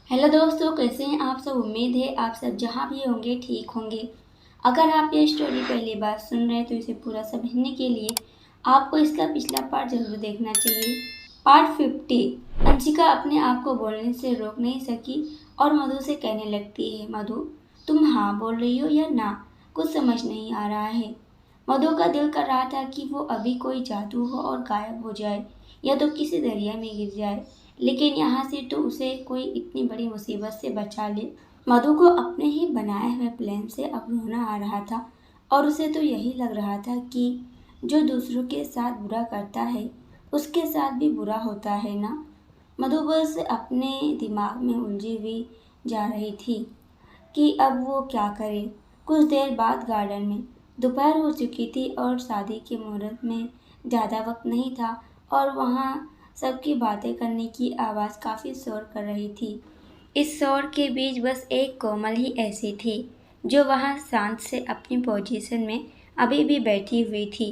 Hello दोस्तों, कैसे हैं आप सब। उम्मीद है आप सब जहाँ भी होंगे ठीक होंगे। अगर आप ये स्टोरी पहली बार सुन रहे हैं तो इसे पूरा समझने के लिए आपको इसका पिछला पार्ट जरूर देखना चाहिए। पार्ट 50। अंशिका अपने आप को बोलने से रोक नहीं सकी और मधु से कहने लगती है, मधु तुम हाँ बोल रही हो या ना, कुछ समझ नहीं आ रहा है। मधु का दिल कर रहा था कि वो अभी कोई जादू हो और गायब हो जाए या तो किसी दरिया में गिर जाए, लेकिन यहाँ से तो उसे कोई इतनी बड़ी मुसीबत से बचा ले। मधु को अपने ही बनाए हुए प्लान से अब रोना आ रहा था और उसे तो यही लग रहा था कि जो दूसरों के साथ बुरा करता है उसके साथ भी बुरा होता है ना। मधु बस अपने दिमाग में उलझी हुई जा रही थी कि अब वो क्या करे। कुछ देर बाद गार्डन में दोपहर हो चुकी थी और शादी के मुहूर्त में ज़्यादा वक्त नहीं था और वहाँ सबकी बातें करने की आवाज़ काफ़ी शोर कर रही थी। इस शोर के बीच बस एक कोमल ही ऐसी थी जो वहाँ शांत से अपनी पोजीशन में अभी भी बैठी हुई थी।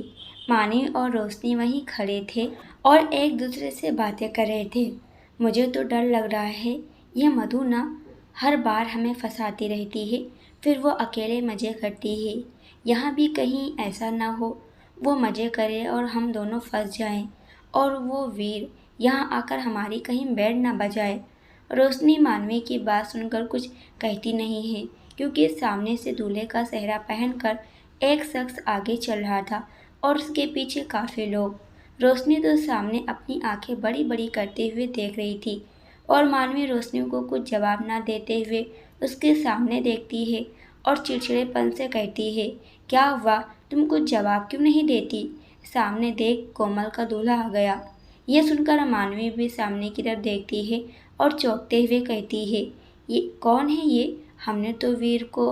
मानी और रोशनी वहीं खड़े थे और एक दूसरे से बातें कर रहे थे। मुझे तो डर लग रहा है, ये मधु ना हर बार हमें फंसाती रहती है, फिर वो अकेले मज़े करती है। यहाँ भी कहीं ऐसा ना हो वो मज़े करे और हम दोनों फंस जाएं और वो वीर यहाँ आकर हमारी कहीं बैंड ना बजाए। रोशनी मानवी की बात सुनकर कुछ कहती नहीं है क्योंकि सामने से दूल्हे का सेहरा पहनकर एक शख्स आगे चल रहा था और उसके पीछे काफ़ी लोग। रोशनी तो सामने अपनी आंखें बड़ी बड़ी करते हुए देख रही थी और मानवी रोशनी को कुछ जवाब ना देते हुए उसके सामने देखती है और चिड़चिड़ेपन से कहती है, क्या हुआ, तुम कुछ जवाब क्यों नहीं देती। सामने देख, कोमल का दूल्हा आ गया। ये सुनकर मानवी भी सामने की तरफ देखती है और चौंकते हुए कहती है, ये कौन है ये। हमने तो वीर को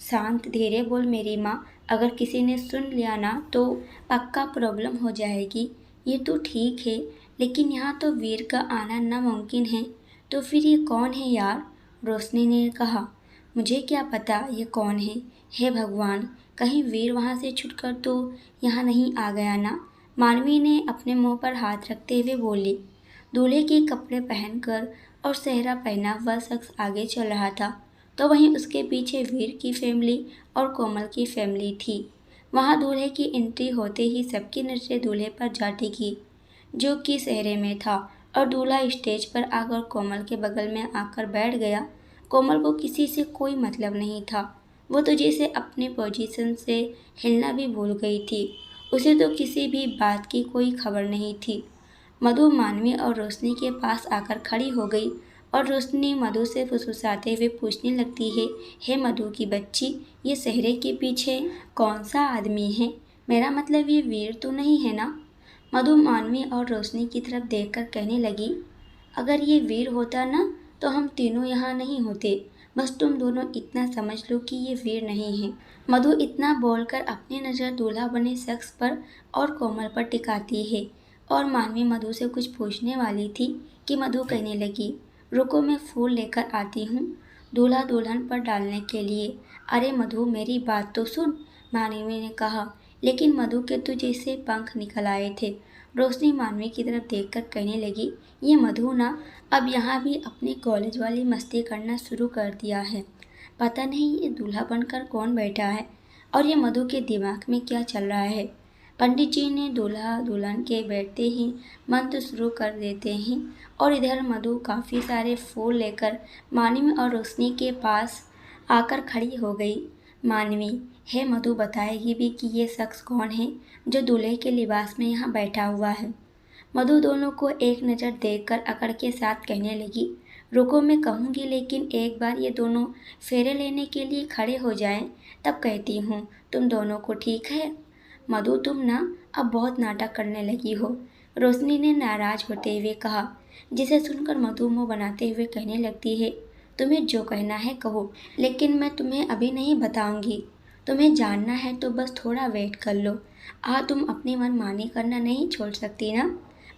शांत धीरे बोल मेरी माँ, अगर किसी ने सुन लिया ना तो पक्का प्रॉब्लम हो जाएगी। ये तो ठीक है लेकिन यहाँ तो वीर का आना नामुमकिन है, तो फिर ये कौन है यार। रोशनी ने कहा, मुझे क्या पता ये कौन है। हे भगवान, कहीं वीर वहाँ से छुटकर तो यहाँ नहीं आ गया ना। मानवी ने अपने मुंह पर हाथ रखते हुए बोली। दूल्हे के कपड़े पहनकर और सेहरा पहना हुआ शख्स आगे चल रहा था तो वहीं उसके पीछे वीर की फैमिली और कोमल की फैमिली थी। वहां दूल्हे की एंट्री होते ही सबकी नजरें दूल्हे पर जा टिकी जो कि सेहरे में था और दूल्हा स्टेज पर आकर कोमल के बगल में आकर बैठ गया। कोमल को किसी से कोई मतलब नहीं था, वो तो जैसे अपने पोजीशन से हिलना भी भूल गई थी। उसे तो किसी भी बात की कोई खबर नहीं थी। मधु मानवी और रोशनी के पास आकर खड़ी हो गई और रोशनी मधु से फुसफुसाते हुए पूछने लगती है, हे मधु की बच्ची, ये सेहरे के पीछे कौन सा आदमी है। मेरा मतलब ये वीर तो नहीं है ना। मधु मानवी और रोशनी की तरफ देखकर कहने लगी, अगर ये वीर होता ना तो हम तीनों यहाँ नहीं होते। बस तुम दोनों इतना समझ लो कि ये वीर नहीं है। मधु इतना बोलकर अपनी नज़र दूल्हा बने शख्स पर और कोमल पर टिकाती है और मानवी मधु से कुछ पूछने वाली थी कि मधु कहने लगी, रुको मैं फूल लेकर आती हूँ दूल्हा दुल्हन पर डालने के लिए। अरे मधु, मेरी बात तो सुन, मानवी ने कहा। लेकिन मधु के तो जैसे पंख निकल आए थे। रोशनी मानवी की तरफ देखकर कहने लगी, ये मधु ना अब यहाँ भी अपनी कॉलेज वाली मस्ती करना शुरू कर दिया है। पता नहीं ये दूल्हा बनकर कौन बैठा है और ये मधु के दिमाग में क्या चल रहा है। पंडित जी ने दूल्हा दुल्हन के बैठते ही मंत्र शुरू कर देते हैं और इधर मधु काफ़ी सारे फूल लेकर मानवी और रोशनी के पास आकर खड़ी हो गई। मानवी, हे मधु बताएगी भी कि ये शख्स कौन है जो दूल्हे के लिबास में यहाँ बैठा हुआ है। मधु दोनों को एक नज़र देखकर अकड़ के साथ कहने लगी, रुको मैं कहूँगी लेकिन एक बार ये दोनों फेरे लेने के लिए खड़े हो जाएं, तब कहती हूँ। तुम दोनों को ठीक है। मधु, तुम ना अब बहुत नाटक करने लगी हो, रोशनी ने नाराज होते हुए कहा, जिसे सुनकर मधु मुँह बनाते हुए कहने लगती है, तुम्हें जो कहना है कहो, लेकिन मैं तुम्हें अभी नहीं बताऊंगी। तुम्हें जानना है तो बस थोड़ा वेट कर लो। तुम अपनी मनमानी करना नहीं छोड़ सकती ना,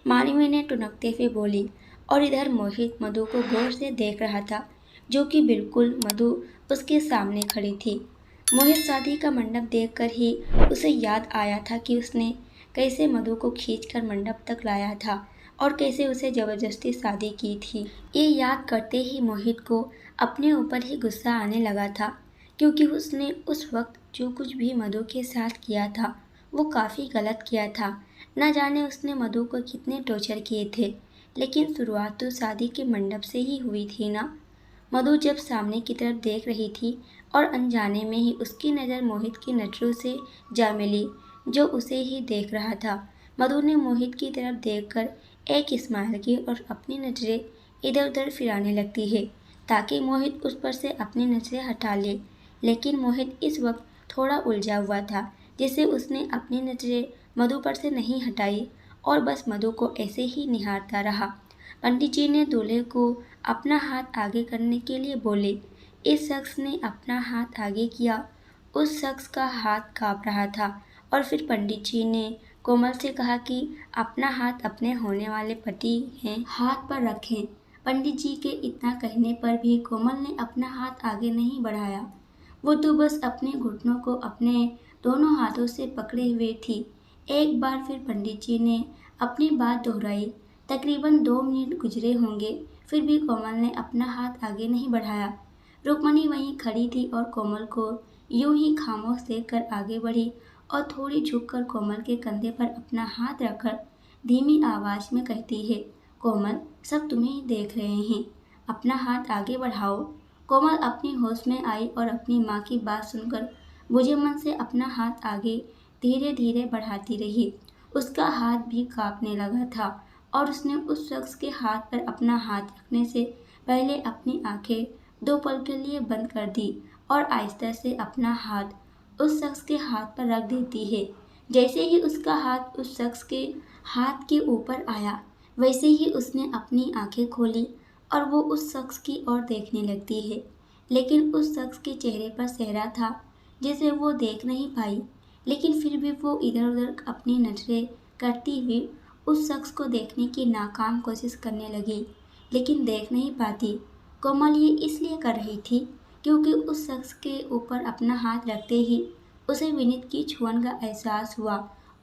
मानवी ने टुनकते हुए बोली। और इधर मोहित मधु को गौर से देख रहा था जो कि बिल्कुल मधु उसके सामने खड़ी थी। मोहित शादी का मंडप देखकर ही उसे याद आया था कि उसने कैसे मधु को खींचकर मंडप तक लाया था और कैसे उसे जबरदस्ती शादी की थी। ये याद करते ही मोहित को अपने ऊपर ही गुस्सा आने लगा था, क्योंकि उसने उस वक्त जो कुछ भी मधु के साथ किया था वो काफ़ी गलत किया था। न जाने उसने मधु को कितने टॉर्चर किए थे, लेकिन शुरुआत तो शादी के मंडप से ही हुई थी ना। मधु जब सामने की तरफ देख रही थी और अनजाने में ही उसकी नज़र मोहित की नज़रों से जा मिली, जो उसे ही देख रहा था। मधु ने मोहित की तरफ देखकर एक स्माइल की और अपनी नज़रें इधर उधर फिराने लगती है, ताकि मोहित उस पर से अपनी नज़रें हटा ले। लेकिन मोहित इस वक्त थोड़ा उलझा हुआ था, जिससे उसने अपनी नज़रें मधु पर से नहीं हटाई और बस मधु को ऐसे ही निहारता रहा। पंडित जी ने दूल्हे को अपना हाथ आगे करने के लिए बोले। इस शख्स ने अपना हाथ आगे किया। उस शख्स का हाथ काँप रहा था और फिर पंडित जी ने कोमल से कहा कि अपना हाथ अपने होने वाले पति हैं हाथ पर रखें। पंडित जी के इतना कहने पर भी कोमल ने अपना हाथ आगे नहीं बढ़ाया। वो तो बस अपने घुटनों को अपने दोनों हाथों से पकड़े हुए थी। एक बार फिर पंडित जी ने अपनी बात दोहराई। तकरीबन 2 मिनट गुजरे होंगे, फिर भी कोमल ने अपना हाथ आगे नहीं बढ़ाया। रुक्मणी वहीं खड़ी थी और कोमल को यूं ही खामोश देखकर आगे बढ़ी और थोड़ी झुककर कोमल के कंधे पर अपना हाथ रखकर धीमी आवाज में कहती है, कोमल, सब तुम्हें ही देख रहे हैं, अपना हाथ आगे बढ़ाओ। कोमल अपनी होश में आई और अपनी माँ की बात सुनकर बुझे मन से अपना हाथ आगे धीरे धीरे बढ़ाती रही। उसका हाथ भी कांपने लगा था और उसने उस शख्स के हाथ पर अपना हाथ रखने से पहले अपनी आंखें 2 पल के लिए बंद कर दी और आहिस्ता से अपना हाथ उस शख्स के हाथ पर रख देती है। जैसे ही उसका हाथ उस शख्स के हाथ के ऊपर आया, वैसे ही उसने अपनी आंखें खोली और वो उस शख्स की ओर देखने लगती है। लेकिन उस शख्स के चेहरे पर चेहरा था जिसे वो देख नहीं पाई, लेकिन फिर भी वो इधर उधर अपनी नजरें करती हुई उस शख्स को देखने की नाकाम कोशिश करने लगी, लेकिन देख नहीं पाती। कोमल ये इसलिए कर रही थी क्योंकि उस शख्स के ऊपर अपना हाथ रखते ही उसे विनीत की छुअन का एहसास हुआ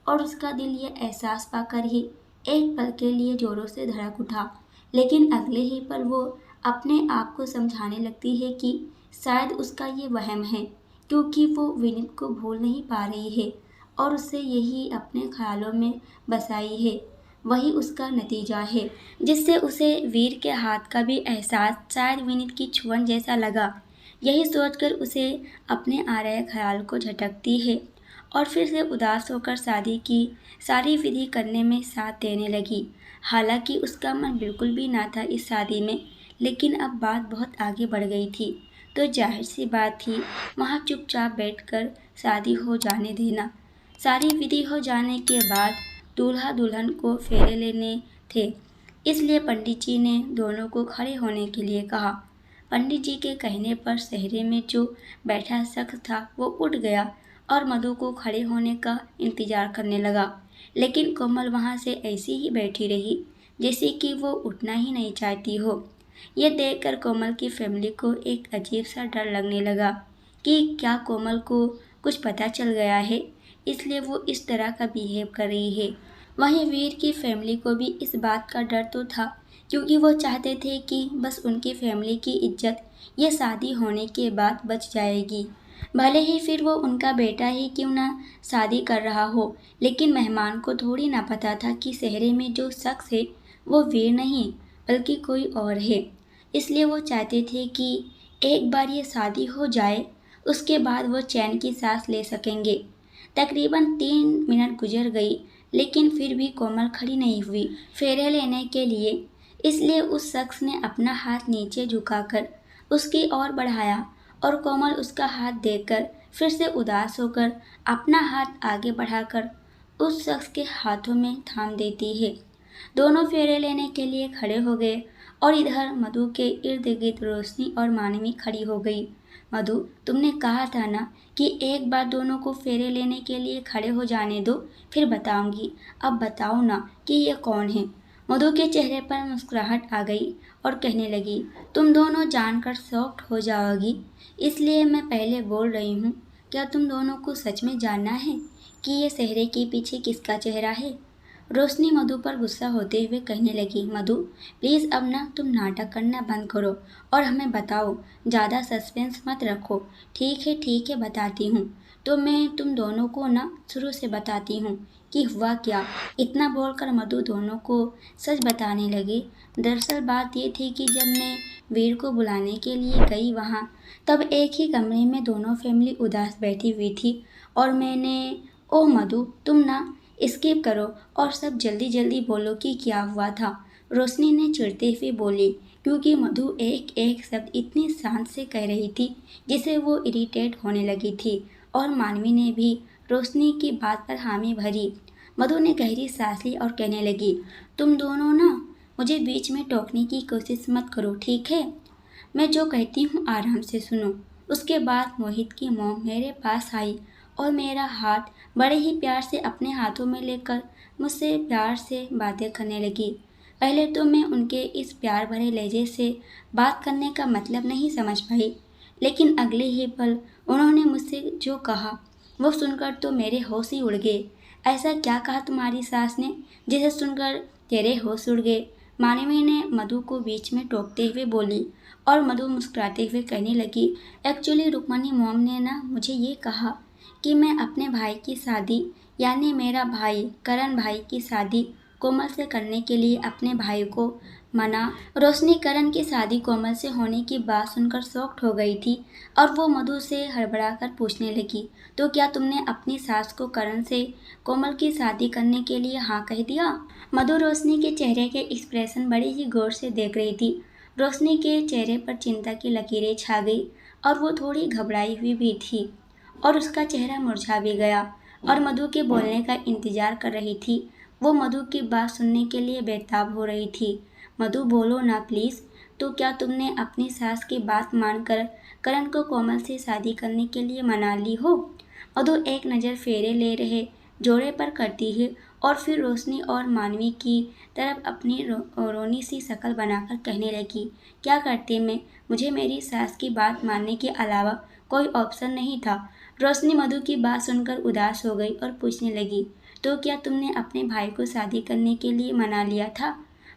और उसका दिल ये एहसास पाकर ही एक पल के लिए जोरों से धड़क उठा। लेकिन अगले ही पल वो अपने आप को समझाने लगती है कि शायद उसका ये वहम है, क्योंकि वो विनीत को भूल नहीं पा रही है और उससे यही अपने ख्यालों में बसाई है। वही उसका नतीजा है, जिससे उसे वीर के हाथ का भी एहसास शायद विनीत की छुअन जैसा लगा। यही सोचकर उसे अपने आ रहे ख्याल को झटकती है और फिर से उदास होकर शादी की सारी विधि करने में साथ देने लगी। हालांकि उसका मन बिल्कुल भी ना था इस शादी में, लेकिन अब बात बहुत आगे बढ़ गई थी, तो जाहिर सी बात थी वहाँ चुपचाप बैठकर शादी हो जाने देना। सारी विधि हो जाने के बाद दूल्हा दुल्हन को फेरे लेने थे, इसलिए पंडित जी ने दोनों को खड़े होने के लिए कहा। पंडित जी के कहने पर सेहरे में जो बैठा शख्स था वो उठ गया और मधु को खड़े होने का इंतजार करने लगा, लेकिन कोमल वहाँ से ऐसी ही बैठी रही जैसे कि वो उठना ही नहीं चाहती हो। ये देखकर कोमल की फैमिली को एक अजीब सा डर लगने लगा कि क्या कोमल को कुछ पता चल गया है, इसलिए वो इस तरह का बिहेव कर रही है। वहीं वीर की फैमिली को भी इस बात का डर तो था, क्योंकि वो चाहते थे कि बस उनकी फैमिली की इज्जत ये शादी होने के बाद बच जाएगी, भले ही फिर वो उनका बेटा ही क्यों ना शादी कर रहा हो। लेकिन मेहमान को थोड़ी ना पता था कि शहरे में जो शख्स है वो वीर नहीं बल्कि कोई और है। इसलिए वो चाहते थे कि एक बार ये शादी हो जाए, उसके बाद वो चैन की सांस ले सकेंगे। तकरीबन 3 मिनट गुजर गई, लेकिन फिर भी कोमल खड़ी नहीं हुई फेरे लेने के लिए। इसलिए उस शख्स ने अपना हाथ नीचे झुकाकर उसकी ओर बढ़ाया और कोमल उसका हाथ देखकर फिर से उदास होकर अपना हाथ आगे बढ़ाकर उस शख्स के हाथों में थाम देती है। दोनों फेरे लेने के लिए खड़े हो गए और इधर मधु के इर्द गिर्द रोशनी और मानवी खड़ी हो गई। मधु, तुमने कहा था ना कि एक बार दोनों को फेरे लेने के लिए खड़े हो जाने दो, फिर बताऊंगी। अब बताओ ना कि ये कौन है। मधु के चेहरे पर मुस्कुराहट आ गई और कहने लगी, तुम दोनों जानकर शॉक्ड हो जाओगी, इसलिए मैं पहले बोल रही हूँ। क्या तुम दोनों को सच में जानना है कि ये चेहरे के पीछे किसका चेहरा है? रोशनी मधु पर गुस्सा होते हुए कहने लगी, मधु प्लीज़ अब ना तुम नाटक करना बंद करो और हमें बताओ, ज़्यादा सस्पेंस मत रखो। ठीक है बताती हूँ। तो मैं तुम दोनों को ना शुरू से बताती हूँ कि हुआ क्या। इतना बोलकर मधु दोनों को सच बताने लगी। दरअसल बात ये थी कि जब मैं वीर को बुलाने के लिए गई वहाँ, तब एक ही कमरे में दोनों फैमिली उदास बैठी हुई थी और मैंने, ओह मधु तुम ना स्किप करो और सब जल्दी जल्दी बोलो कि क्या हुआ था। रोशनी ने चिढ़ते हुए बोली, क्योंकि मधु एक एक शब्द इतनी शांत से कह रही थी जिसे वो इरिटेट होने लगी थी। और मानवी ने भी रोशनी की बात पर हामी भरी। मधु ने गहरी सांस ली और कहने लगी, तुम दोनों ना मुझे बीच में टोकने की कोशिश मत करो, ठीक है। मैं जो कहती हूँ आराम से सुनो। उसके बाद मोहित की मॉम मेरे पास आई और मेरा हाथ बड़े ही प्यार से अपने हाथों में लेकर मुझसे प्यार से बातें करने लगी। पहले तो मैं उनके इस प्यार भरे लहजे से बात करने का मतलब नहीं समझ पाई, लेकिन अगले ही पल उन्होंने मुझसे जो कहा वो सुनकर तो मेरे होश ही उड़ गए। ऐसा क्या कहा तुम्हारी सास ने जिसे सुनकर तेरे होश उड़ गए? मानवी ने मधु को बीच में टोकते हुए बोली और मधु मुस्कुराते हुए कहने लगी, एक्चुअली रुक्मणी मॉम ने ना मुझे ये कहा कि मैं अपने भाई की शादी, यानी मेरा भाई करण भाई की शादी कोमल से करने के लिए अपने भाई को मना। रोशनी करण की शादी कोमल से होने की बात सुनकर शॉक्ड हो गई थी और वो मधु से हड़बड़ाकर पूछने लगी, तो क्या तुमने अपनी सास को करण से कोमल की शादी करने के लिए हाँ कह दिया? मधु रोशनी के चेहरे के एक्सप्रेशन बड़े ही गौर से देख रही थी। रोशनी के चेहरे पर चिंता की लकीरें छा गई और वो थोड़ी घबराई हुई भी थी और उसका चेहरा मुरझा भी गया और मधु के बोलने का इंतजार कर रही थी। वो मधु की बात सुनने के लिए बेताब हो रही थी। मधु बोलो ना प्लीज़। तो क्या तुमने अपनी सास की बात मानकर करण को कोमल से शादी करने के लिए मना ली हो? मधु एक नज़र फेरे ले रहे जोड़े पर करती है और फिर रोशनी और मानवी की तरफ अपनी रोनी सी शक्ल बनाकर कहने लगी, क्या करते मैं, मुझे मेरी सास की बात मानने के अलावा कोई ऑप्शन नहीं था। रोशनी मधु की बात सुनकर उदास हो गई और पूछने लगी, तो क्या तुमने अपने भाई को शादी करने के लिए मना लिया था?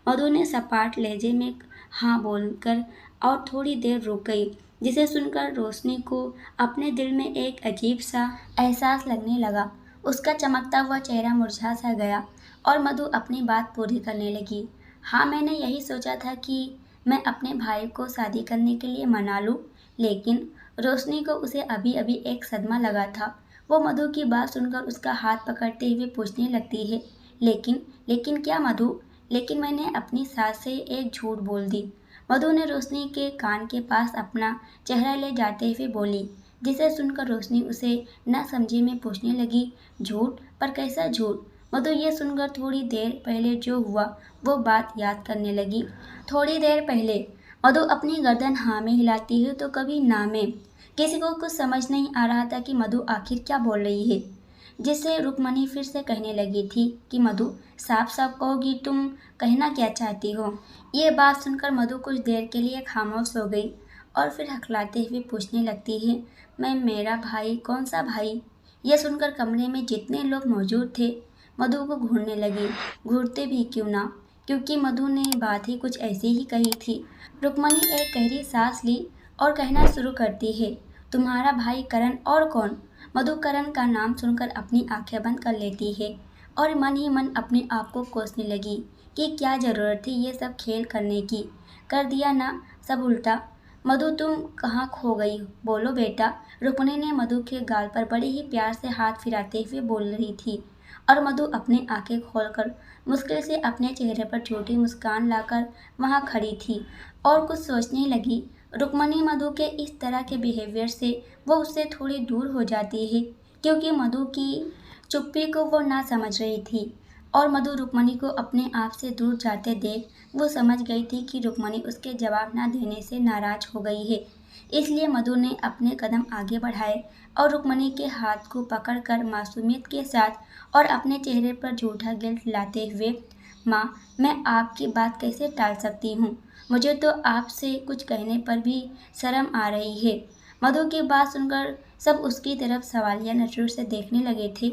मधु ने सपाट लहजे में हाँ बोलकर और थोड़ी देर रुक गई, जिसे सुनकर रोशनी को अपने दिल में एक अजीब सा एहसास लगने लगा। उसका चमकता हुआ चेहरा मुरझा सा गया और मधु अपनी बात पूरी करने लगी। हाँ मैंने यही सोचा था कि मैं अपने भाई को शादी करने के लिए मना लूँ, लेकिन रोशनी को उसे अभी अभी एक सदमा लगा था। वो मधु की बात सुनकर उसका हाथ पकड़ते हुए पूछने लगती है, लेकिन लेकिन क्या मधु? लेकिन मैंने अपनी सास से एक झूठ बोल दी। मधु ने रोशनी के कान के पास अपना चेहरा ले जाते हुए बोली, जिसे सुनकर रोशनी उसे न समझे में पूछने लगी, झूठ? पर कैसा झूठ? मधु ये सुनकर थोड़ी देर पहले जो हुआ वो बात याद करने लगी। थोड़ी देर पहले मधु अपनी गर्दन हाँ में हिलाती है तो कभी ना में। किसी को कुछ समझ नहीं आ रहा था कि मधु आखिर क्या बोल रही है, जिससे रुक्मणी फिर से कहने लगी थी कि मधु साफ साफ कहोगी तुम कहना क्या चाहती हो। ये बात सुनकर मधु कुछ देर के लिए खामोश हो गई और फिर हकलाते हुए पूछने लगती है, मैं, मेरा भाई? कौन सा भाई? यह सुनकर कमरे में जितने लोग मौजूद थे मधु को घूरने लगे। घूरते भी क्यों ना, क्योंकि मधु ने बात ही कुछ ऐसी ही कही थी। रुक्मणी एक गहरी सांस ली और कहना शुरू करती है, तुम्हारा भाई करण और कौन? मधु करण का नाम सुनकर अपनी आंखें बंद कर लेती है और मन ही मन अपने आप को कोसने लगी कि क्या ज़रूरत थी ये सब खेल करने की। कर दिया ना सब उल्टा। मधु तुम कहाँ खो गई? बोलो बेटा। रुक्मणी ने मधु के गाल पर बड़े ही प्यार से हाथ फिराते हुए बोल रही थी और मधु अपनी आंखें खोलकर मुश्किल से अपने चेहरे पर छोटी मुस्कान लाकर वहाँ खड़ी थी और कुछ सोचने लगी। रुक्मणी मधु के इस तरह के बिहेवियर से वो उससे थोड़ी दूर हो जाती है, क्योंकि मधु की चुप्पी को वो ना समझ रही थी और मधु रुक्मणी को अपने आप से दूर जाते देख वो समझ गई थी कि रुक्मणी उसके जवाब ना देने से नाराज हो गई है। इसलिए मधु ने अपने कदम आगे बढ़ाए और रुक्मणी के हाथ को पकड़कर मासूमियत के साथ और अपने चेहरे पर झूठा गिल्ट लाते हुए, माँ मैं आपकी बात कैसे टाल सकती हूँ? मुझे तो आपसे कुछ कहने पर भी शर्म आ रही है। मधु की बात सुनकर सब उसकी तरफ सवालिया नजरों से देखने लगे थे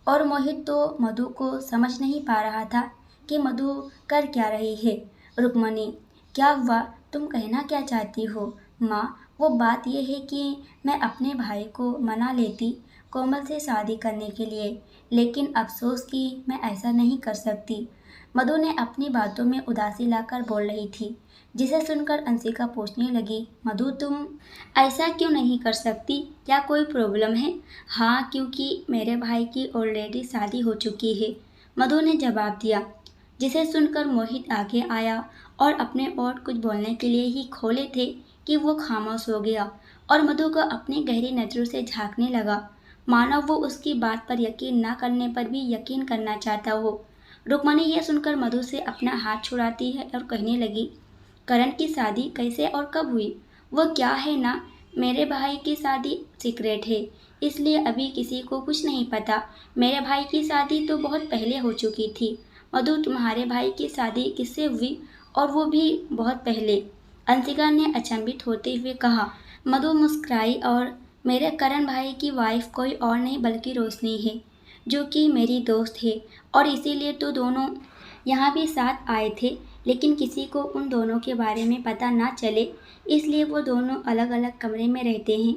और मोहित तो मधु को समझ नहीं पा रहा था कि मधु कर क्या रही है। रुक्मणी, क्या हुआ? तुम कहना क्या चाहती हो? माँ, वो बात यह है कि मैं अपने भाई को मना लेती कोमल से शादी करने के लिए, लेकिन अफसोस कि मैं ऐसा नहीं कर सकती। मधु ने अपनी बातों में उदासी लाकर बोल रही थी, जिसे सुनकर अंशिका पूछने लगी, मधु तुम ऐसा क्यों नहीं कर सकती? क्या कोई प्रॉब्लम है? हाँ, क्योंकि मेरे भाई की ऑलरेडी शादी हो चुकी है, मधु ने जवाब दिया। जिसे सुनकर मोहित आगे आया और अपने और कुछ बोलने के लिए ही खोले थे कि वो खामोश हो गया और मधु को अपनी गहरी नजरों से झांकने लगा, मानो वो उसकी बात पर यकीन न करने पर भी यकीन करना चाहता हो। रुक्मणी यह सुनकर मधु से अपना हाथ छुड़ाती है और कहने लगी, करण की शादी कैसे और कब हुई? वो क्या है ना, मेरे भाई की शादी सीक्रेट है, इसलिए अभी किसी को कुछ नहीं पता। मेरे भाई की शादी तो बहुत पहले हो चुकी थी। मधु, तुम्हारे भाई की शादी किससे हुई? और वो भी बहुत पहले? अंशिका ने अचंभित होते हुए कहा। मधु मुस्कुराई और मेरे करण भाई की वाइफ कोई और नहीं बल्कि रोशनी है, जो कि मेरी दोस्त है, और इसीलिए तो दोनों यहाँ भी साथ आए थे, लेकिन किसी को उन दोनों के बारे में पता ना चले, इसलिए वो दोनों अलग अलग कमरे में रहते हैं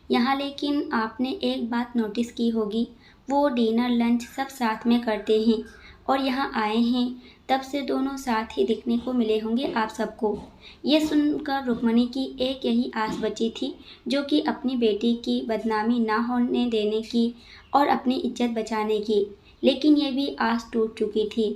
यहाँ। लेकिन आपने एक बात नोटिस की होगी, वो डिनर लंच सब साथ में करते हैं और यहाँ आए हैं तब से दोनों साथ ही दिखने को मिले होंगे आप सबको। ये सुनकर रुक्मणी की एक यही आस बची थी, जो कि अपनी बेटी की बदनामी ना होने देने की और अपनी इज्जत बचाने की, लेकिन ये भी आस टूट चुकी थी।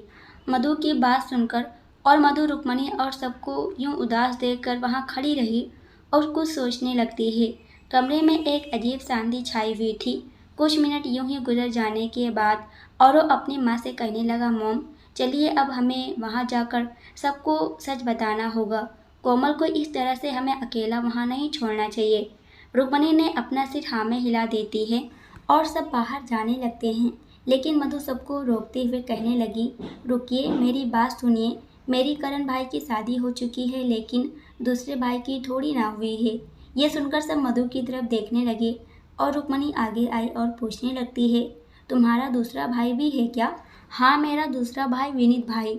मधु की बात सुनकर और मधु रुक्मणी और सबको यूं उदास देखकर वहां खड़ी रही और कुछ सोचने लगती है। कमरे में एक अजीब शांति छाई हुई थी। कुछ मिनट यूं ही गुजर जाने के बाद और वो अपनी माँ से कहने लगा, मोम, चलिए अब हमें वहाँ जाकर सबको सच बताना होगा। कोमल को इस तरह से हमें अकेला वहाँ नहीं छोड़ना चाहिए। रुक्मणी ने अपना सिर हाँ में हिला देती है और सब बाहर जाने लगते हैं, लेकिन मधु सबको रोकते हुए कहने लगी, रुकिए, मेरी बात सुनिए। मेरी करण भाई की शादी हो चुकी है, लेकिन दूसरे भाई की थोड़ी ना हुई है। ये सुनकर सब मधु की तरफ देखने लगे और रुक्मणी आगे आई और पूछने लगती है, तुम्हारा दूसरा भाई भी है क्या? हाँ, मेरा दूसरा भाई विनीत भाई।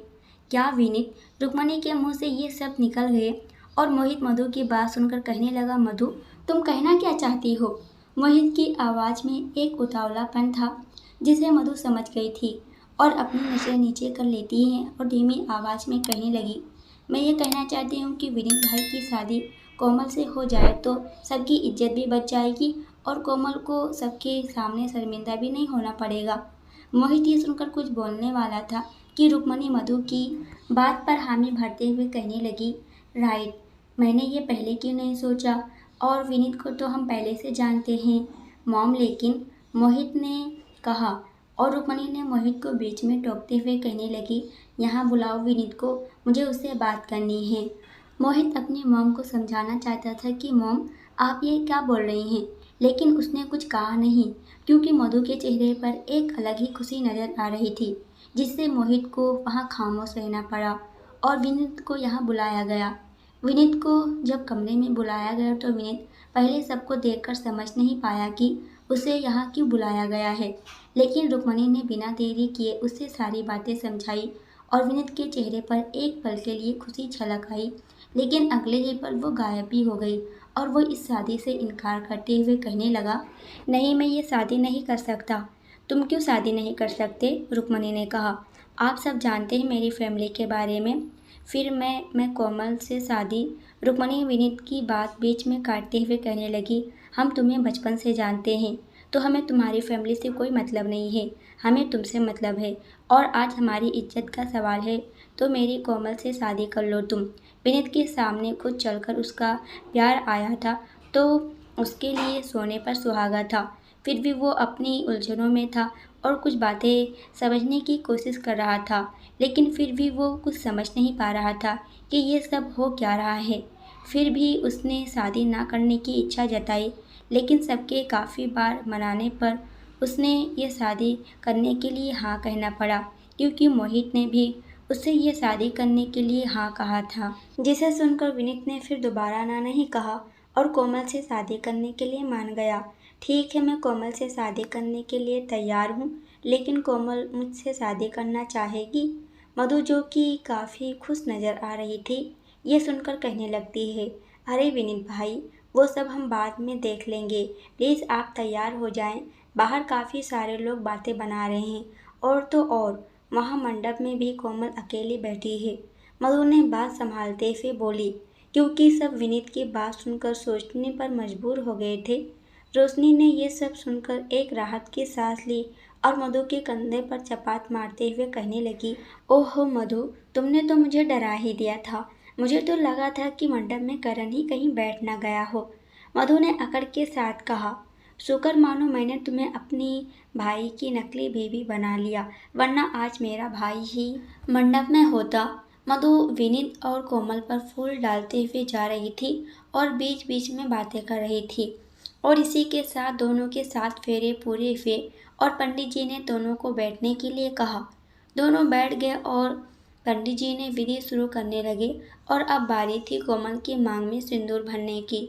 क्या विनीत? रुक्मणी के मुंह से ये सब निकल गए और मोहित मधु की बात सुनकर कहने लगा, मधु तुम कहना क्या चाहती हो? मोहित की आवाज़ में एक उतावलापन था जिसे मधु समझ गई थी और अपनी नजरें नीचे कर लेती हैं और धीमी आवाज़ में कहने लगी, मैं ये कहना चाहती हूँ कि विनीत भाई की शादी कोमल से हो जाए तो सबकी इज्जत भी बच जाएगी और कोमल को सबके सामने शर्मिंदा भी नहीं होना पड़ेगा। मोहित ये सुनकर कुछ बोलने वाला था कि रुक्मणी मधु की बात पर हामी भरते हुए कहने लगी, राइट, मैंने ये पहले क्यों नहीं सोचा, और विनीत को तो हम पहले से जानते हैं मॉम। लेकिन मोहित ने कहा और रुक्मणी ने मोहित को बीच में टोकते हुए कहने लगी, यहाँ बुलाओ विनीत को, मुझे उससे बात करनी है। मोहित अपनी मॉम को समझाना चाहता था कि मॉम आप ये क्या बोल रही हैं, लेकिन उसने कुछ कहा नहीं, क्योंकि मधु के चेहरे पर एक अलग ही खुशी नजर आ रही थी, जिससे मोहित को वहाँ खामोश रहना पड़ा और विनीत को यहाँ बुलाया गया। विनीत को जब कमरे में बुलाया गया तो विनीत पहले सबको देखकर समझ नहीं पाया कि उसे यहाँ क्यों बुलाया गया है, लेकिन रुक्मणी ने बिना देरी किए उससे सारी बातें समझाई और विनीत के चेहरे पर एक पल के लिए खुशी झलक आई, लेकिन अगले ही पल वो गायब भी हो गई और वो इस शादी से इनकार करते हुए कहने लगा, नहीं, मैं ये शादी नहीं कर सकता। तुम क्यों शादी नहीं कर सकते? रुक्मणी ने कहा, आप सब जानते हैं मेरी फैमिली के बारे में, फिर मैं कोमल से शादी। रुक्मणी विनीत की बात बीच में काटते हुए कहने लगी, हम तुम्हें बचपन से जानते हैं, तो हमें तुम्हारी फैमिली से कोई मतलब नहीं है, हमें तुमसे मतलब है, और आज हमारी इज्जत का सवाल है, तो मेरी कोमल से शादी कर लो तुम। विनीत के सामने खुद चलकर उसका प्यार आया था तो उसके लिए सोने पर सुहागा था, फिर भी वो अपनी उलझनों में था और कुछ बातें समझने की कोशिश कर रहा था, लेकिन फिर भी वो कुछ समझ नहीं पा रहा था कि ये सब हो क्या रहा है। फिर भी उसने शादी ना करने की इच्छा जताई, लेकिन सबके काफ़ी बार मनाने पर उसने ये शादी करने के लिए हाँ कहना पड़ा, क्योंकि मोहित ने भी उससे ये शादी करने के लिए हाँ कहा था। जिसे सुनकर विनीत ने फिर दोबारा ना नहीं कहा और कोमल से शादी करने के लिए मान गया। ठीक है, मैं कोमल से शादी करने के लिए तैयार हूँ, लेकिन कोमल मुझसे शादी करना चाहेगी? मधु, जो कि काफ़ी खुश नज़र आ रही थी, ये सुनकर कहने लगती है, अरे विनीत भाई, वो सब हम बाद में देख लेंगे। प्लीज़ आप तैयार हो जाएं। बाहर काफ़ी सारे लोग बातें बना रहे हैं। और तो और वहाँ मंडप में भी कोमल अकेली बैठी है। मधु ने बात संभालते हुए बोली, क्योंकि सब विनीत की बात सुनकर सोचने पर मजबूर हो गए थे। रोशनी ने ये सब सुनकर एक राहत की सांस ली और मधु के कंधे पर चपात मारते हुए कहने लगी, ओहो मधु, तुमने तो मुझे डरा ही दिया था। मुझे तो लगा था कि मंडप में करण ही कहीं बैठ ना गया हो। मधु ने अकड़ के साथ कहा, शुक्र मानो मैंने तुम्हें अपनी भाई की नकली बीवी बना लिया, वरना आज मेरा भाई ही मंडप में होता। मधु विनीत और कोमल पर फूल डालते हुए जा रही थी और बीच बीच में बातें कर रही थी। और इसी के साथ दोनों के 7 फेरे पूरे हुए और पंडित जी ने दोनों को बैठने के लिए कहा। दोनों बैठ गए और पंडित जी ने विधि शुरू करने लगे और अब बारी थी कोमल की मांग में सिंदूर भरने की।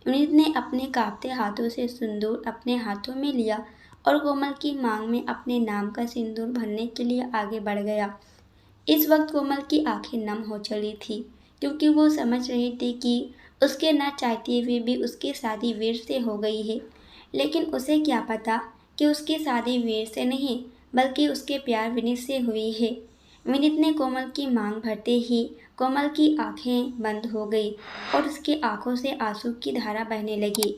विनीत ने अपने कांपते हाथों से सिंदूर अपने हाथों में लिया और कोमल की मांग में अपने नाम का सिंदूर भरने के लिए आगे बढ़ गया। इस वक्त कोमल की आंखें नम हो चली थी, क्योंकि वो समझ रही थी कि उसके न चाहते हुए भी उसकी शादी वीर से हो गई है। लेकिन उसे क्या पता कि उसकी शादी वीर से नहीं, बल्कि उसके प्यार विनीत से हुई है। विनीत ने कोमल की मांग भरते ही कोमल की आंखें बंद हो गई और उसकी आंखों से आंसू की धारा बहने लगी।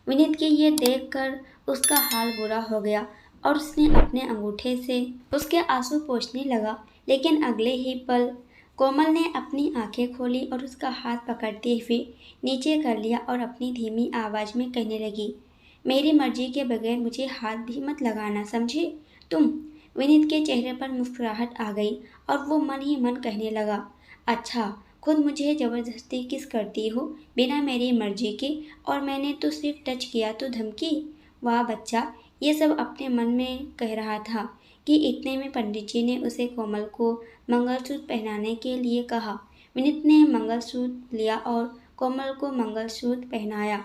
विनीत के ये देखकर उसका हाल बुरा हो गया और उसने अपने अंगूठे से उसके आंसू पोंछने लगा। लेकिन अगले ही पल कोमल ने अपनी आंखें खोली और उसका हाथ पकड़ते हुए नीचे कर लिया और अपनी धीमी आवाज में कहने लगी, मेरी मर्जी के बगैर मुझे हाथ भी मत लगाना, समझे तुम? विनीत के चेहरे पर मुस्कुराहट आ गई और वो मन ही मन कहने लगा, अच्छा, खुद मुझे जबरदस्ती किस करती हो बिना मेरी मर्जी के, और मैंने तो सिर्फ टच किया तो धमकी। वाह बच्चा, ये सब अपने मन में कह रहा था कि इतने में पंडित जी ने उसे कोमल को मंगलसूत्र पहनाने के लिए कहा। विनीत ने मंगलसूत्र लिया और कोमल को मंगलसूत्र पहनाया।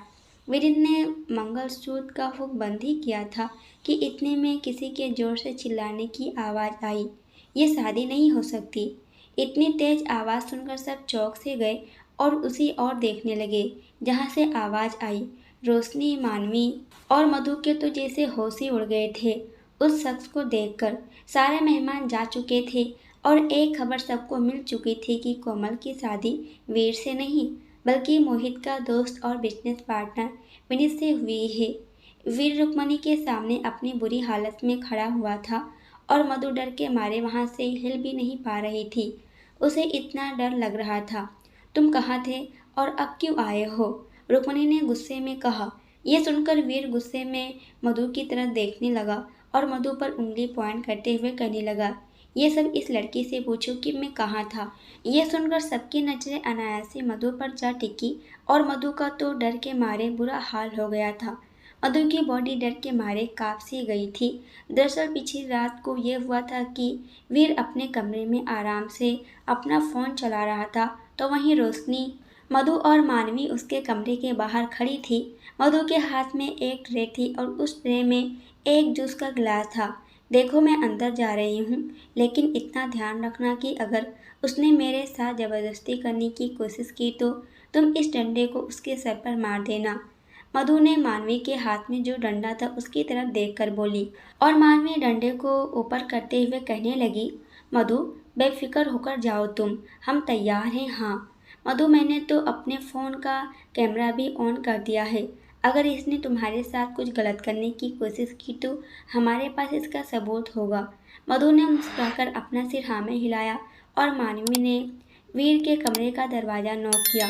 विनीत ने मंगलसूत्र का हुक बंद ही किया था कि इतने में किसी के जोर से चिल्लाने की आवाज़ आई, ये शादी नहीं हो सकती। इतनी तेज आवाज़ सुनकर सब चौंक से गए और उसी ओर देखने लगे जहाँ से आवाज़ आई। रोशनी, मानवी और मधु के तो जैसे होश ही उड़ गए थे उस शख्स को देखकर। सारे मेहमान जा चुके थे और एक खबर सबको मिल चुकी थी कि कोमल की शादी वीर से नहीं, बल्कि मोहित का दोस्त और बिजनेस पार्टनर विनीत से हुई है। वीर रुक्मणी के सामने अपनी बुरी हालत में खड़ा हुआ था और मधु डर के मारे वहाँ से हिल भी नहीं पा रही थी। उसे इतना डर लग रहा था। तुम कहाँ थे और अब क्यों आए हो? रुक्मणी ने गुस्से में कहा। यह सुनकर वीर गुस्से में मधु की तरफ देखने लगा और मधु पर उंगली पॉइंट करते हुए कहने लगा, ये सब इस लड़की से पूछो कि मैं कहाँ था। यह सुनकर सबकी नजरें अनायास से मधु पर जा टिकी और मधु का तो डर के मारे बुरा हाल हो गया था। मधु की बॉडी डर के मारे कांप सी गई थी। दरअसल पिछली रात को यह हुआ था कि वीर अपने कमरे में आराम से अपना फ़ोन चला रहा था, तो वहीं रोशनी, मधु और मानवी उसके कमरे के बाहर खड़ी थी। मधु के हाथ में एक ट्रे थी और उस ट्रे में एक जूस का गिलास था। देखो, मैं अंदर जा रही हूँ, लेकिन इतना ध्यान रखना कि अगर उसने मेरे साथ ज़बरदस्ती करने की कोशिश की तो तुम इस डंडे को उसके सर पर मार देना। मधु ने मानवी के हाथ में जो डंडा था उसकी तरफ देखकर बोली और मानवी डंडे को ऊपर करते हुए कहने लगी, मधु, बेफिक्र होकर जाओ तुम, हम तैयार हैं। हाँ मधु, मैंने तो अपने फ़ोन का कैमरा भी ऑन कर दिया है। अगर इसने तुम्हारे साथ कुछ गलत करने की कोशिश की तो हमारे पास इसका सबूत होगा। मधु ने मुस्कुराकर अपना सिर हाँ में हिलाया और मानवी ने वीर के कमरे का दरवाज़ा नॉक किया।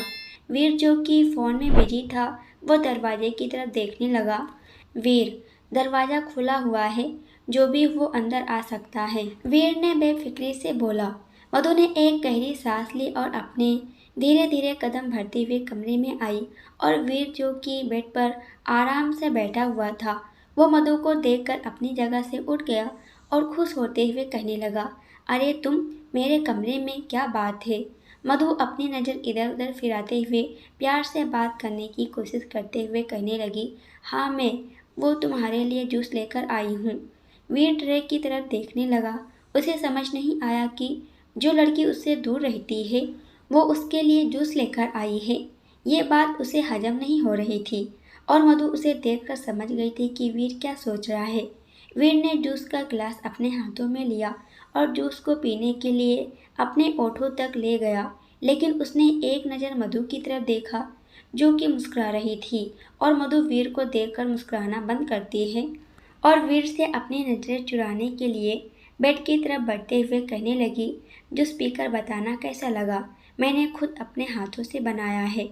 वीर, जो कि फ़ोन में बिजी था, वो दरवाजे की तरफ देखने लगा। वीर, दरवाज़ा खुला हुआ है, जो भी वो अंदर आ सकता है, वीर ने बेफिक्री से बोला। मधु ने एक गहरी सांस ली और अपने धीरे धीरे कदम भरते हुए कमरे में आई और वीर, जो कि बेड पर आराम से बैठा हुआ था, वो मधु को देखकर अपनी जगह से उठ गया और खुश होते हुए कहने लगा, अरे तुम मेरे कमरे में, क्या बात है? मधु अपनी नज़र इधर उधर फिराते हुए प्यार से बात करने की कोशिश करते हुए कहने लगी, हाँ मैं वो तुम्हारे लिए जूस लेकर आई हूँ। वीर ट्रे की तरफ देखने लगा। उसे समझ नहीं आया कि जो लड़की उससे दूर रहती है वो उसके लिए जूस लेकर आई है। ये बात उसे हजम नहीं हो रही थी और मधु उसे देखकर समझ गई थी कि वीर क्या सोच रहा है। वीर ने जूस का गिलास अपने हाथों में लिया और जूस को पीने के लिए अपने ओठों तक ले गया, लेकिन उसने एक नज़र मधु की तरफ देखा जो कि मुस्कुरा रही थी और मधु वीर को देखकर मुस्कुराना बंद करती है और वीर से अपनी नज़रें चुराने के लिए बेड की तरफ बढ़ते हुए कहने लगी, जो स्पीकर बताना कैसा लगा, मैंने खुद अपने हाथों से बनाया है।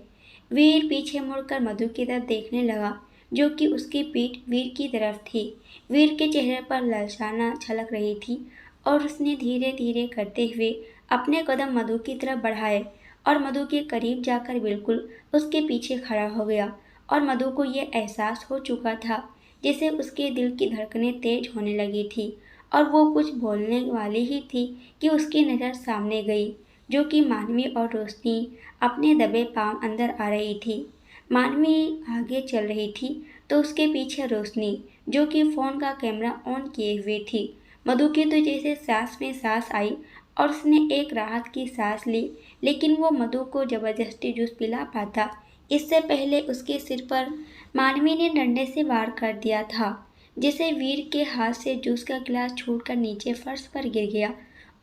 वीर पीछे मुड़कर मधु की तरफ देखने लगा जो कि उसकी पीठ वीर की तरफ थी। वीर के चेहरे पर ललचाना छलक रही थी और उसने धीरे धीरे करते हुए अपने कदम मधु की तरफ बढ़ाए और मधु के करीब जाकर बिल्कुल उसके पीछे खड़ा हो गया और मधु को ये एहसास हो चुका था जैसे उसके दिल की धड़कनें तेज होने लगी थी और वो कुछ बोलने वाली ही थी कि उसकी नज़र सामने गई जो कि मानवी और रोशनी अपने दबे पांव अंदर आ रही थी। मानवी आगे चल रही थी तो उसके पीछे रोशनी जो कि फ़ोन का कैमरा ऑन किए हुए थी। मधु की तो जैसे सांस में सांस आई और उसने एक राहत की सांस ली, लेकिन वो मधु को ज़बरदस्ती जूस पिला पाता इससे पहले उसके सिर पर मानवी ने डंडे से वार कर दिया था, जिसे वीर के हाथ से जूस का गिलास छूटकर नीचे फर्श पर गिर गया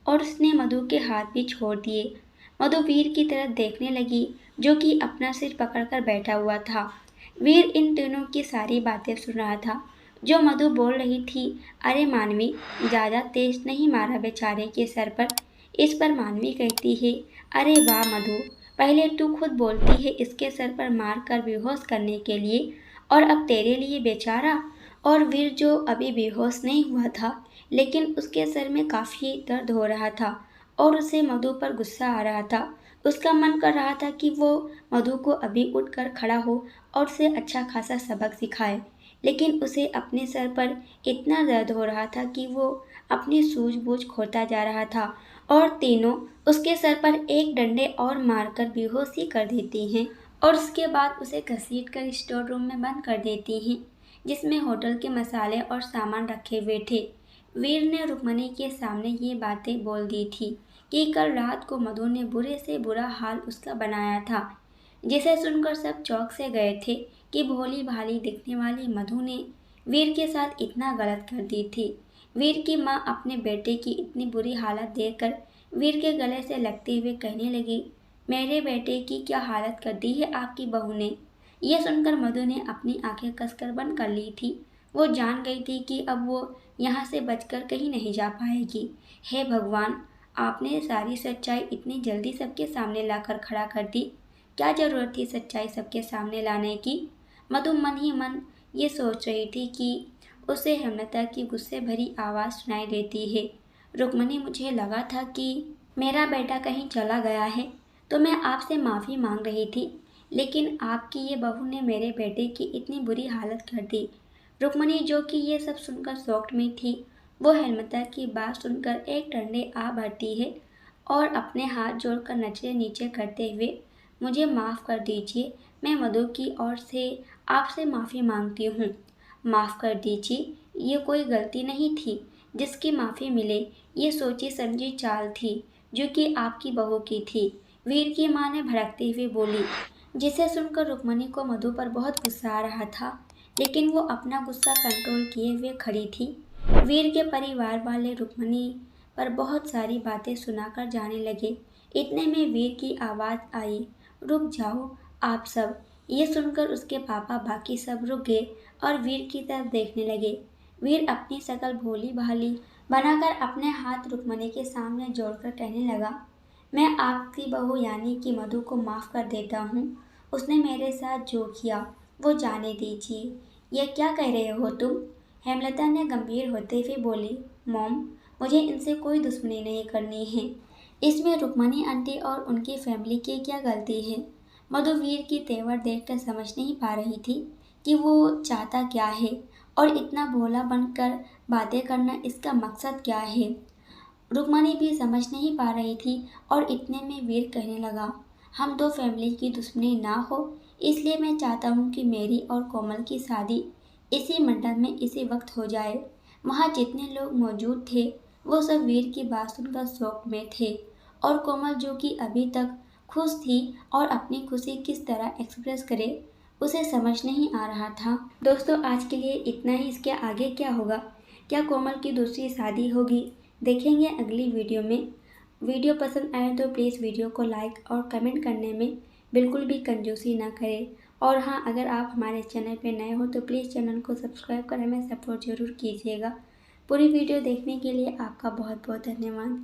और उसने मधु के हाथ भी छोड़ दिए। मधु वीर की तरफ देखने लगी जो कि अपना सिर पकड़कर बैठा हुआ था। वीर इन तीनों की सारी बातें सुन रहा था जो मधु बोल रही थी। अरे मानवी, ज़्यादा तेज नहीं मारा बेचारे के सर पर। इस पर मानवी कहती है, अरे वाह मधु, पहले तू खुद बोलती है इसके सर पर मार कर बेहोश करने के लिए और अब तेरे लिए बेचारा। और वीर जो अभी बेहोश नहीं हुआ था लेकिन उसके सर में काफ़ी दर्द हो रहा था और उसे मधु पर गुस्सा आ रहा था। उसका मन कर रहा था कि वो मधु को अभी उठकर खड़ा हो और उसे अच्छा खासा सबक सिखाए, लेकिन उसे अपने सर पर इतना दर्द हो रहा था कि वो अपनी सूझबूझ खोता जा रहा था और तीनों उसके सर पर एक डंडे और मारकर बेहोशी कर देती हैं और उसके बाद उसे घसीटकर स्टोर रूम में बंद कर देती हैं जिसमें होटल के मसाले और सामान रखे हुए थे। वीर ने रुक्मणी के सामने ये बातें बोल दी थी कि कल रात को मधु ने बुरे से बुरा हाल उसका बनाया था, जिसे सुनकर सब चौंक से गए थे कि भोली भाली दिखने वाली मधु ने वीर के साथ इतना गलत कर दी थी। वीर की माँ अपने बेटे की इतनी बुरी हालत देखकर वीर के गले से लगते हुए कहने लगी, मेरे बेटे की क्या हालत कर दी है आपकी बहू ने। यह सुनकर मधु ने अपनी आंखें कसकर बंद कर ली थी। वो जान गई थी कि अब वो यहाँ से बचकर कहीं नहीं जा पाएगी। हे भगवान, आपने सारी सच्चाई इतनी जल्दी सबके सामने लाकर खड़ा कर दी। क्या जरूरत थी सच्चाई सबके सामने लाने की। मधु मन ही मन ये सोच रही थी कि उसे हेमलता की गुस्से भरी आवाज़ सुनाई देती है, रुक्मणी, मुझे लगा था कि मेरा बेटा कहीं चला गया है तो मैं आपसे माफ़ी मांग रही थी, लेकिन आपकी ये बहू ने मेरे बेटे की इतनी बुरी हालत कर दी। रुक्मणी जो कि ये सब सुनकर शॉक्ड में थी, वो हेमलता की बात सुनकर एक डंडे आ बढ़ती है और अपने हाथ जोड़कर नचले नीचे करते हुए, मुझे माफ़ कर दीजिए, मैं मधु की ओर से आपसे माफ़ी मांगती हूँ। माफ़ कर दीजिए, ये कोई गलती नहीं थी जिसकी माफ़ी मिले, ये सोची समझी चाल थी जो कि आपकी बहू की थी। वीर की माँ ने भड़कते हुए बोली, जिसे सुनकर रुक्मणी को मधु पर बहुत गुस्सा आ रहा था, लेकिन वो अपना गुस्सा कंट्रोल किए हुए खड़ी थी। वीर के परिवार वाले रुक्मणी पर बहुत सारी बातें सुनाकर जाने लगे। इतने में वीर की आवाज़ आई, रुक जाओ आप सब। ये सुनकर उसके पापा बाकी सब रुक गए और वीर की तरफ देखने लगे। वीर अपनी शकल भोली भाली बनाकर अपने हाथ रुक्मणी के सामने जोड़कर कहने लगा, मैं आपकी बहू यानी कि मधु को माफ़ कर देता हूँ। उसने मेरे साथ जो किया वो जाने दीजिए। यह क्या कह रहे हो तुम। हेमलता ने गंभीर होते हुए बोली, मॉम, मुझे इनसे कोई दुश्मनी नहीं करनी है। इसमें रुक्मणी आंटी और उनकी फैमिली की क्या गलती है। मधु वीर की तेवर देखकर समझ नहीं पा रही थी कि वो चाहता क्या है और इतना भोला बनकर बातें करना इसका मकसद क्या है। रुक्मणी भी समझ नहीं पा रही थी और इतने में वीर कहने लगा, हम दो फैमिली की दुश्मनी ना हो, इसलिए मैं चाहता हूँ कि मेरी और कोमल की शादी इसी मंडप में इसी वक्त हो जाए। वहाँ जितने लोग मौजूद थे वो सब वीर की बात सुनकर शौक में थे और कोमल जो कि अभी तक खुश थी और अपनी खुशी किस तरह एक्सप्रेस करे उसे समझ नहीं आ रहा था। दोस्तों आज के लिए इतना ही। इसके आगे क्या होगा? क्या कोमल की दूसरी शादी होगी? देखेंगे अगली वीडियो में। वीडियो पसंद आए तो प्लीज़ वीडियो को लाइक और कमेंट करने में बिल्कुल भी कंजूसी ना करें। और हाँ, अगर आप हमारे चैनल पर नए हो तो प्लीज़ चैनल को सब्सक्राइब कर हमें सपोर्ट ज़रूर कीजिएगा। पूरी वीडियो देखने के लिए आपका बहुत बहुत धन्यवाद।